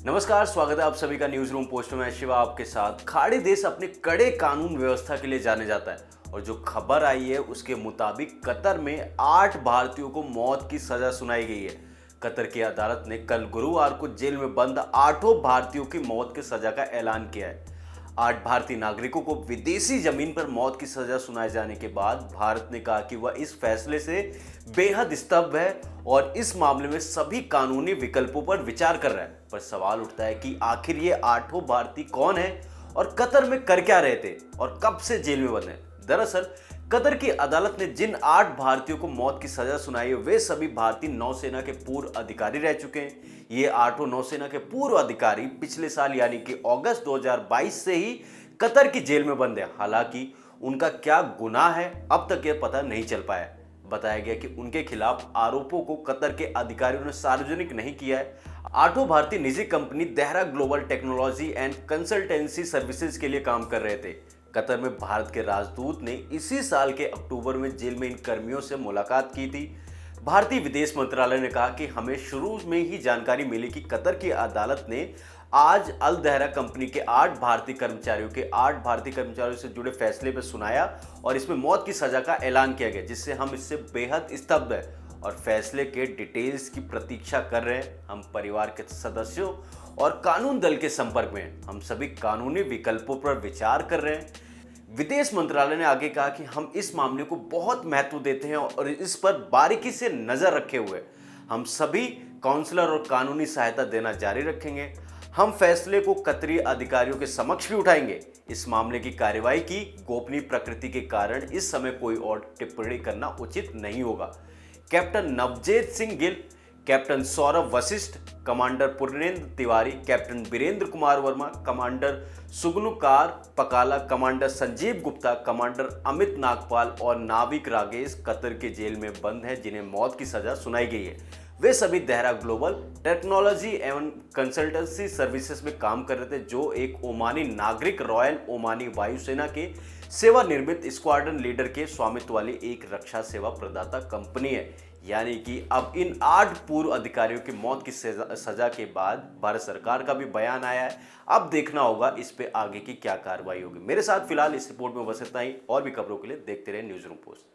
नमस्कार, स्वागत है आप सभी का न्यूज रूम पोस्ट में। शिवा आपके साथ। खाड़ी देश अपने कड़े कानून व्यवस्था के लिए जाने जाता है और जो खबर आई है उसके मुताबिक कतर में 8 भारतीयों को मौत की सजा सुनाई गई है। कतर की अदालत ने कल गुरुवार को जेल में बंद 8 भारतीयों की मौत की सजा का ऐलान किया है। 8 भारतीय नागरिकों को विदेशी जमीन पर मौत की सजा सुनाए जाने के बाद भारत ने कहा कि वह इस फैसले से बेहद स्तब्ध है और इस मामले में सभी कानूनी विकल्पों पर विचार कर रहा है। पर सवाल उठता है कि आखिर ये 8 भारतीय कौन है और कतर में कर क्या रहे थे और कब से जेल में बंद हैं। दरअसल कतर की अदालत ने जिन 8 भारतीयों को मौत की सजा सुनाई है वे सभी भारतीय नौसेना के पूर्व अधिकारी रह चुके हैं। ये 8 नौसेना के पूर्व अधिकारी पिछले साल यानी कि अगस्त 2022 से ही कतर की जेल में बंद है। हालांकि उनका क्या गुनाह है अब तक यह पता नहीं चल पाया। बताया गया कि उनके खिलाफ आरोपों को कतर के अधिकारियों ने सार्वजनिक नहीं किया है। 8 भारतीय निजी company Dehra global technology and consultancy services के लिए काम कर रहे थे। कतर में भारत के राजदूत ने इसी साल के अक्टूबर में जेल में इन कर्मियों से मुलाकात की थी। भारतीय विदेश मंत्रालय ने कहा कि हमें शुरू में ही जानकारी मिली कि कतर की अदालत ने आज अल दहरा कंपनी के 8 भारतीय कर्मचारियों से जुड़े फैसले पर सुनाया और इसमें मौत की सजा का ऐलान किया गया, जिससे हम इससे बेहद स्तब्ध हैं और फैसले के डिटेल्स की प्रतीक्षा कर रहे हैं। हम परिवार के सदस्यों और कानून दल के संपर्क में हैं। हम सभी कानूनी विकल्पों पर विचार कर रहे हैं। विदेश मंत्रालय ने आगे कहा कि हम इस मामले को बहुत महत्व देते हैं और इस पर बारीकी से नजर रखे हुए हम सभी काउंसलर और कानूनी सहायता देना जारी रखेंगे। हम फैसले को कतरी अधिकारियों के समक्ष भी उठाएंगे। इस मामले की कार्यवाही की गोपनीय प्रकृति के कारण इस समय कोई और टिप्पणी करना उचित नहीं होगा। Captain Navjet Singh Gill, captain Saurabh Vashisht, commander Purnendra Tiwari, captain Virendra Kumar Verma, commander Sugnukar Pakala, commander Sanjeev Gupta, commander Amit Nagpal और नाविक रागेश कतर के जेल में बंद हैं, जिन्हें मौत की सजा सुनाई गई है। वे सभी देहरा ग्लोबल टेक्नोलॉजी एवं कंसल्टेंसी सर्विसेज में काम कर रहे थे, जो एक ओमानी नागरिक रॉयल ओमानी वायुसेना के सेवानिवृत्त स्क्वाड्रन लीडर के स्वामित्व वाली एक रक्षा सेवा प्रदाता कंपनी है। यानी कि अब इन 8 पूर्व अधिकारियों की मौत की सजा के बाद भारत सरकार का भी बयान आया है। अब देखना होगा इस पे आगे की क्या कार्रवाई होगी। मेरे साथ फिलहाल इस रिपोर्ट में बस इतना ही। और भी खबरों के लिए देखते रहे न्यूज़ रूम पोस्ट।